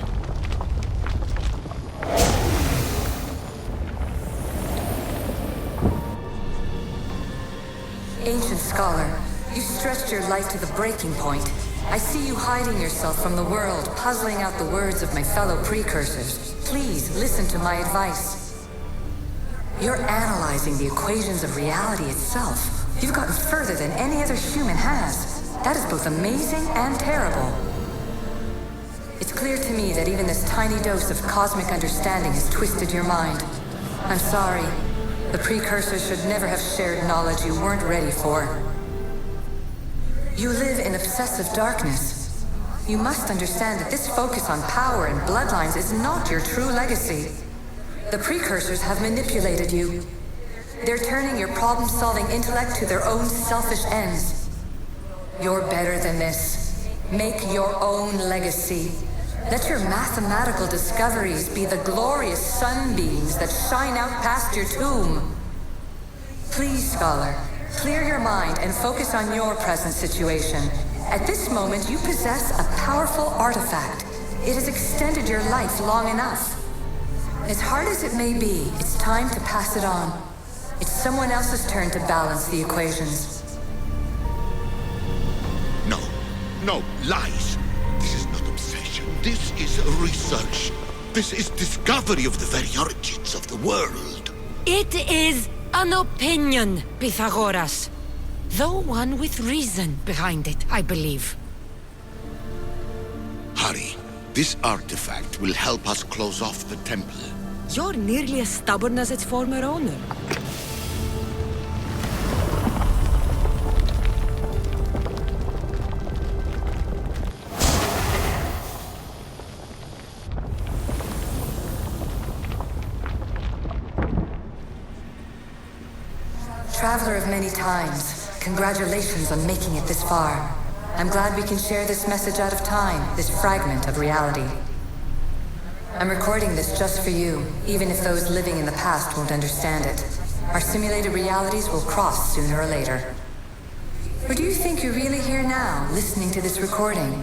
[SPEAKER 3] Ancient scholar, you stretched your life to the breaking point. I see you hiding yourself from the world, puzzling out the words of my fellow precursors. Please, listen to my advice. You're analyzing the equations of reality itself. You've gotten further than any other human has. That is both amazing and terrible. It's clear to me that even this tiny dose of cosmic understanding has twisted your mind. I'm sorry. The precursors should never have shared knowledge you weren't ready for. You live in obsessive darkness. You must understand that this focus on power and bloodlines is not your true legacy. The precursors have manipulated you. They're turning your problem-solving intellect to their own selfish ends. You're better than this. Make your own legacy. Let your mathematical discoveries be the glorious sunbeams that shine out past your tomb. Please, scholar, clear your mind and focus on your present situation. At this moment, you possess a powerful artifact. It has extended your life long enough. As hard as it may be, it's time to pass it on. It's someone else's turn to balance the equations.
[SPEAKER 8] No, lies. This is not obsession. This is research. This is discovery of the very origins of the world.
[SPEAKER 12] It is an opinion, Pythagoras. Though one with reason behind it, I believe.
[SPEAKER 8] Hurry. This artifact will help us close off the temple.
[SPEAKER 12] You're nearly as stubborn as its former owner.
[SPEAKER 3] Traveler of many times, congratulations on making it this far. I'm glad we can share this message out of time, this fragment of reality. I'm recording this just for you, even if those living in the past won't understand it. Our simulated realities will cross sooner or later. Or do you think you're really here now, listening to this recording?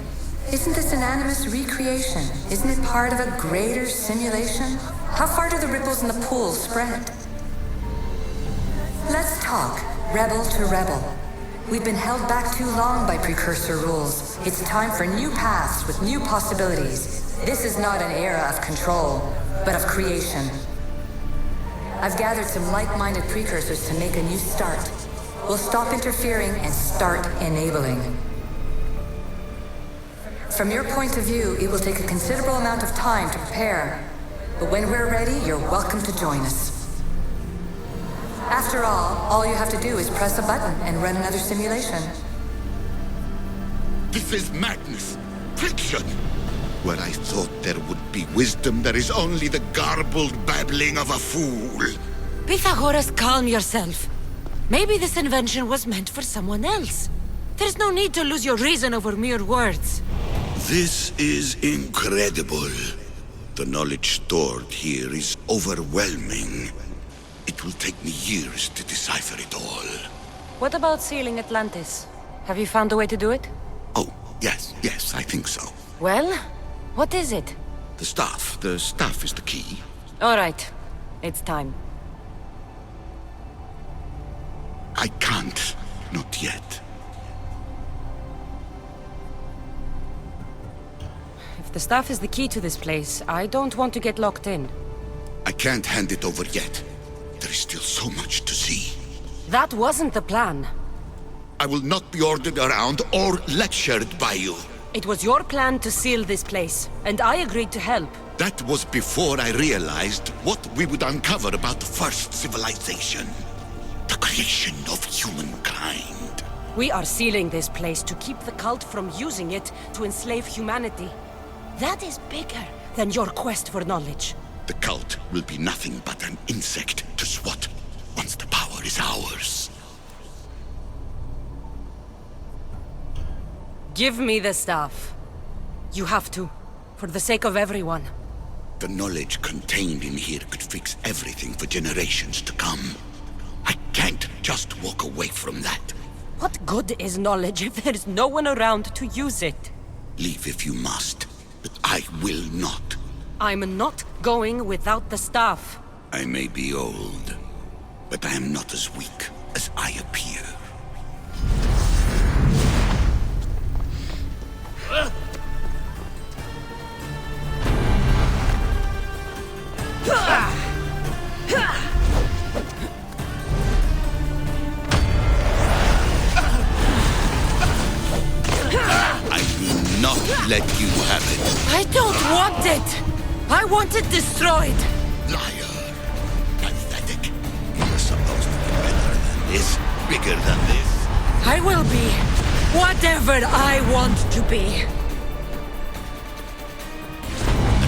[SPEAKER 3] Isn't this an animus recreation? Isn't it part of a greater simulation? How far do the ripples in the pool spread? Let's talk, rebel to rebel. We've been held back too long by precursor rules. It's time for new paths with new possibilities. This is not an era of control, but of creation. I've gathered some like-minded precursors to make a new start. We'll stop interfering and start enabling. From your point of view, it will take a considerable amount of time to prepare. But when we're ready, you're welcome to join us. After all you have to do is press a button and run another simulation.
[SPEAKER 8] This is madness. Fiction. Where I thought there would be wisdom, there is only the garbled babbling of a fool.
[SPEAKER 12] Pythagoras, calm yourself. Maybe this invention was meant for someone else. There's no need to lose your reason over mere words.
[SPEAKER 8] This is incredible. The knowledge stored here is overwhelming. It will take me years to decipher it all.
[SPEAKER 2] What about sealing Atlantis? Have you found a way to do it?
[SPEAKER 8] Oh, yes, I think so.
[SPEAKER 2] Well, what is it?
[SPEAKER 8] The staff is the key.
[SPEAKER 2] All right, it's time.
[SPEAKER 8] I can't, not yet.
[SPEAKER 2] If the staff is the key to this place, I don't want to get locked in.
[SPEAKER 8] I can't hand it over yet. There is still so much to see.
[SPEAKER 2] That wasn't the plan.
[SPEAKER 8] I will not be ordered around or lectured by you.
[SPEAKER 2] It was your plan to seal this place, and I agreed to help.
[SPEAKER 8] That was before I realized what we would uncover about the first civilization. The creation of humankind.
[SPEAKER 2] We are sealing this place to keep the cult from using it to enslave humanity. That is bigger than your quest for knowledge.
[SPEAKER 8] The cult will be nothing but an insect to swat once the power is ours.
[SPEAKER 2] Give me the staff. You have to, for the sake of everyone.
[SPEAKER 8] The knowledge contained in here could fix everything for generations to come. I can't just walk away from that.
[SPEAKER 2] What good is knowledge if there's no one around to use it?
[SPEAKER 8] Leave if you must, but I will not.
[SPEAKER 2] I'm not going without the staff.
[SPEAKER 8] I may be old, but I am not as weak as I appear. I will not let you have it.
[SPEAKER 12] I don't want it! I want it destroyed!
[SPEAKER 8] Liar. Pathetic. You're supposed to be better than this, bigger than this.
[SPEAKER 12] I will be whatever I want to be.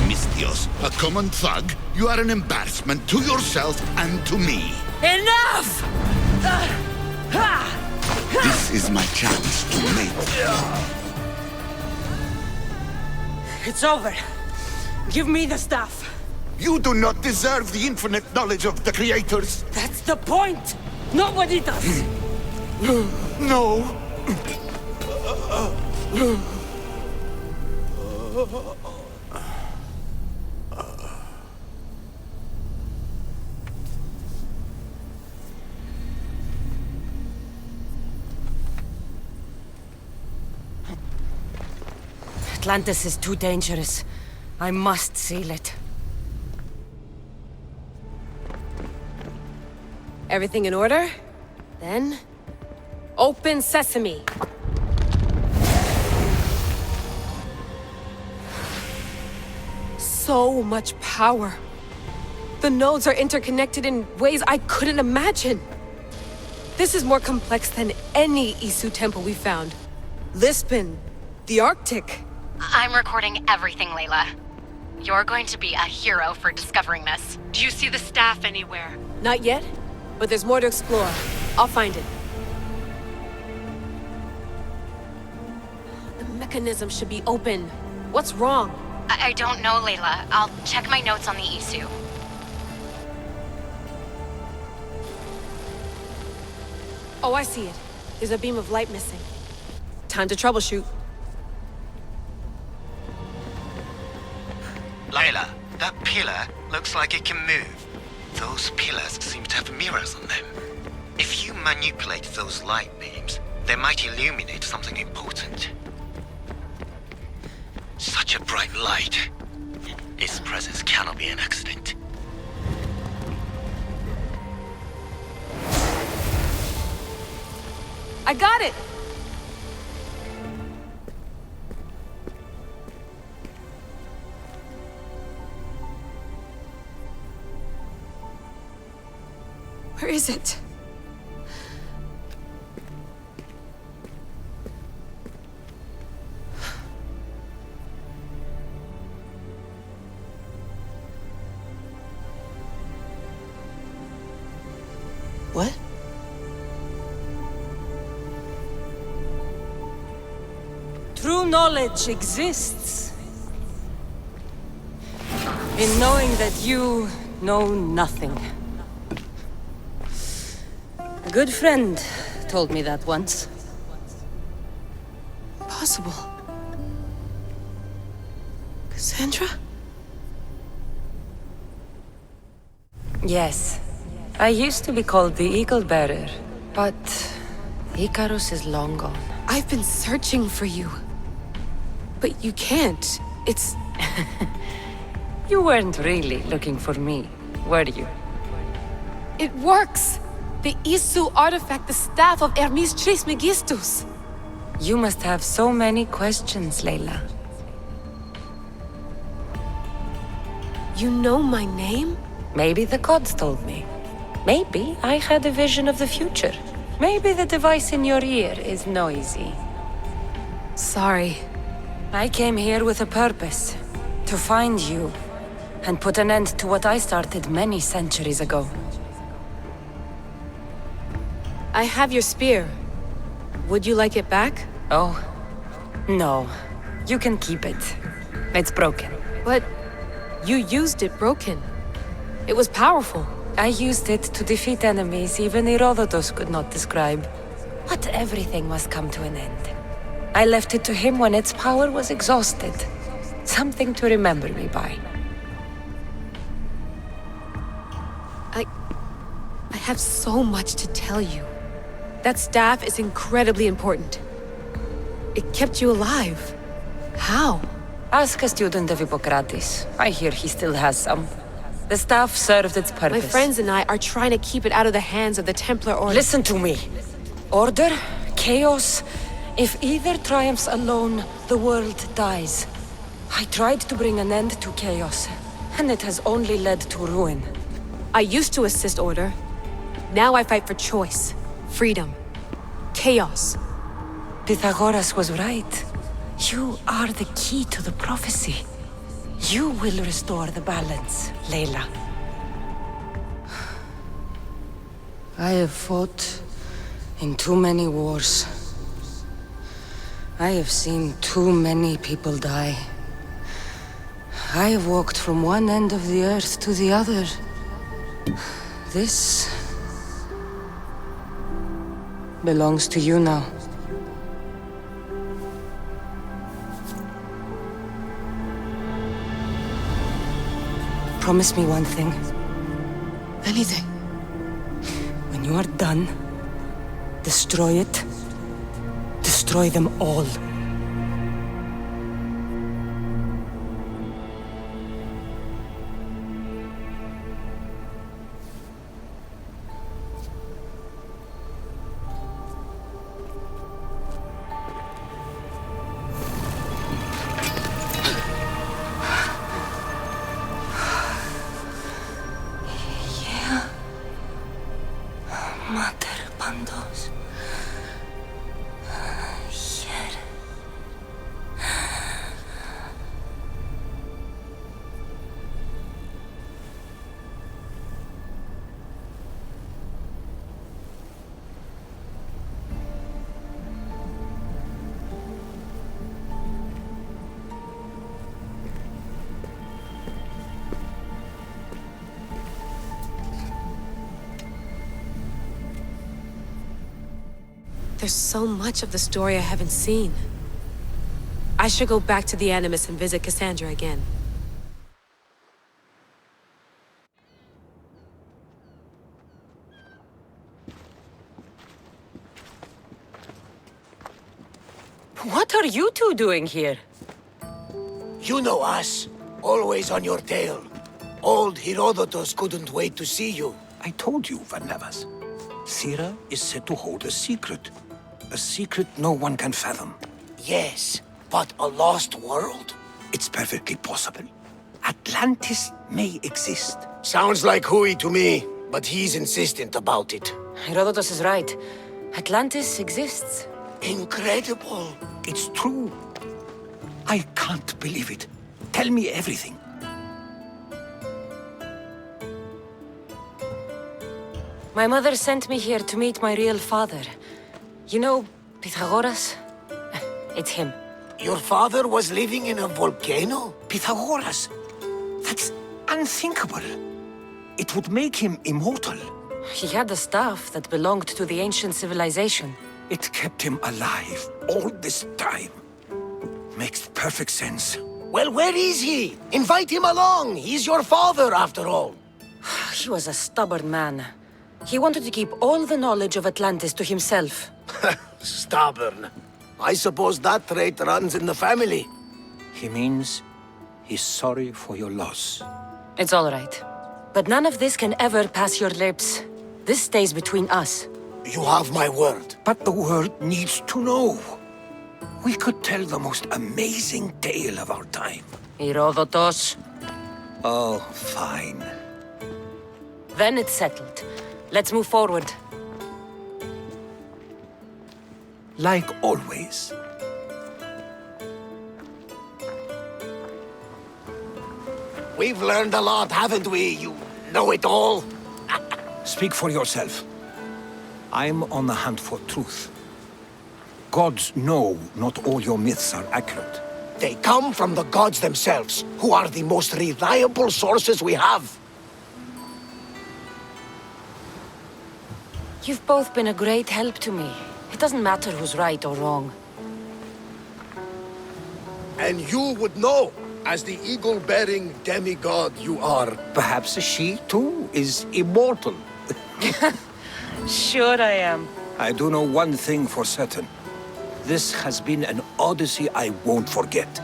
[SPEAKER 8] Mistios, a common thug, you are an embarrassment to yourself and to me.
[SPEAKER 12] Enough!
[SPEAKER 8] This is my chance to make...
[SPEAKER 2] It's over. Give me the staff.
[SPEAKER 8] You do not deserve the infinite knowledge of the creators.
[SPEAKER 2] That's the point. Nobody does.
[SPEAKER 8] No.
[SPEAKER 2] Atlantis is too dangerous. I must seal it.
[SPEAKER 4] Everything in order? Then, open sesame. So much power. The nodes are interconnected in ways I couldn't imagine. This is more complex than any Isu temple we found. Lisbon, the Arctic.
[SPEAKER 14] I'm recording everything, Layla. You're going to be a hero for discovering this.
[SPEAKER 4] Do you see the staff anywhere? Not yet, but there's more to explore. I'll find it. The mechanism should be open. What's wrong?
[SPEAKER 14] I don't know, Layla. I'll check my notes on the Isu.
[SPEAKER 4] Oh, I see it. There's a beam of light missing. Time to troubleshoot.
[SPEAKER 15] Layla, that pillar looks like it can move. Those pillars seem to have mirrors on them. If you manipulate those light beams, they might illuminate something important. Such a bright light. Its presence cannot be an accident.
[SPEAKER 4] I got it!
[SPEAKER 16] Where is it?
[SPEAKER 1] What?
[SPEAKER 2] True knowledge exists in knowing that you know nothing. A good friend told me that once.
[SPEAKER 16] Possible. Kassandra?
[SPEAKER 12] Yes. I used to be called the Eagle Bearer, but Icarus is long gone.
[SPEAKER 16] I've been searching for you. But you can't. It's...
[SPEAKER 12] You weren't really looking for me, were you?
[SPEAKER 16] It works! The Isu artifact, the staff of Hermes Trismegistus.
[SPEAKER 12] You must have so many questions, Layla.
[SPEAKER 16] You know my name?
[SPEAKER 12] Maybe the gods told me. Maybe I had a vision of the future. Maybe the device in your ear is noisy.
[SPEAKER 16] Sorry.
[SPEAKER 12] I came here with a purpose. To find you. And put an end to what I started many centuries ago.
[SPEAKER 16] I have your spear. Would you like it back?
[SPEAKER 12] Oh, no. You can keep it. It's broken.
[SPEAKER 16] But you used it broken. It was powerful.
[SPEAKER 12] I used it to defeat enemies even Herodotus could not describe. But everything must come to an end. I left it to him when its power was exhausted. Something to remember me by.
[SPEAKER 16] I have so much to tell you. That staff is incredibly important. It kept you alive. How?
[SPEAKER 12] Ask a student of Hippocrates. I hear he still has some. The staff served its purpose.
[SPEAKER 16] My friends and I are trying to keep it out of the hands of the Templar Order.
[SPEAKER 12] Listen to me. Order, chaos. If either triumphs alone, the world dies. I tried to bring an end to chaos, and it has only led to ruin.
[SPEAKER 16] I used to assist Order. Now I fight for choice, freedom, chaos.
[SPEAKER 12] Pythagoras was right. You are the key to the prophecy. You will restore the balance, Layla. I have fought in too many wars. I have seen too many people die. I have walked from one end of the earth to the other. This belongs to you now. Promise me one thing.
[SPEAKER 16] Anything.
[SPEAKER 12] When you are done, destroy it. Destroy them all.
[SPEAKER 16] There's so much of the story I haven't seen. I should go back to the Animus and visit Kassandra again.
[SPEAKER 12] What are you two doing here?
[SPEAKER 17] You know us. Always on your tail. Old Herodotus couldn't wait to see you.
[SPEAKER 7] I told you, Varnavas. Sira is said to hold a secret. A secret no one can fathom.
[SPEAKER 17] Yes, but a lost world?
[SPEAKER 7] It's perfectly possible. Atlantis may exist.
[SPEAKER 17] Sounds like hooey to me. but he's insistent about it.
[SPEAKER 12] Herodotus is right. Atlantis exists.
[SPEAKER 17] Incredible.
[SPEAKER 7] It's true. I can't believe it. Tell me everything.
[SPEAKER 12] My mother sent me here to meet my real father. You know, Pythagoras? It's him.
[SPEAKER 17] Your father was living in a volcano?
[SPEAKER 7] Pythagoras? That's unthinkable. It would make him immortal.
[SPEAKER 12] He had a staff that belonged to the ancient civilization.
[SPEAKER 7] It kept him alive all this time. Makes perfect sense.
[SPEAKER 17] Well, where is he? Invite him along. He's your father, after all.
[SPEAKER 12] He was a stubborn man. He wanted to keep all the knowledge of Atlantis to himself.
[SPEAKER 17] Stubborn. I suppose that trait runs in the family.
[SPEAKER 7] He means he's sorry for your loss.
[SPEAKER 12] It's all right. But none of this can ever pass your lips. This stays between us.
[SPEAKER 17] You have my word.
[SPEAKER 7] But the world needs to know. We could tell the most amazing tale of our time.
[SPEAKER 12] Herodotus.
[SPEAKER 7] Oh, fine.
[SPEAKER 12] Then it's settled. Let's move forward.
[SPEAKER 7] Like always.
[SPEAKER 17] We've learned a lot, haven't we, you know-it-all?
[SPEAKER 7] Speak for yourself. I'm on the hunt for truth. Gods know not all your myths are accurate.
[SPEAKER 17] They come from the gods themselves, who are the most reliable sources we have.
[SPEAKER 12] You've both been a great help to me. It doesn't matter who's right or wrong.
[SPEAKER 17] And you would know, as the eagle-bearing demigod you are.
[SPEAKER 7] Perhaps she, too, is immortal.
[SPEAKER 12] Sure I am.
[SPEAKER 7] I do know one thing for certain. This has been an odyssey I won't forget.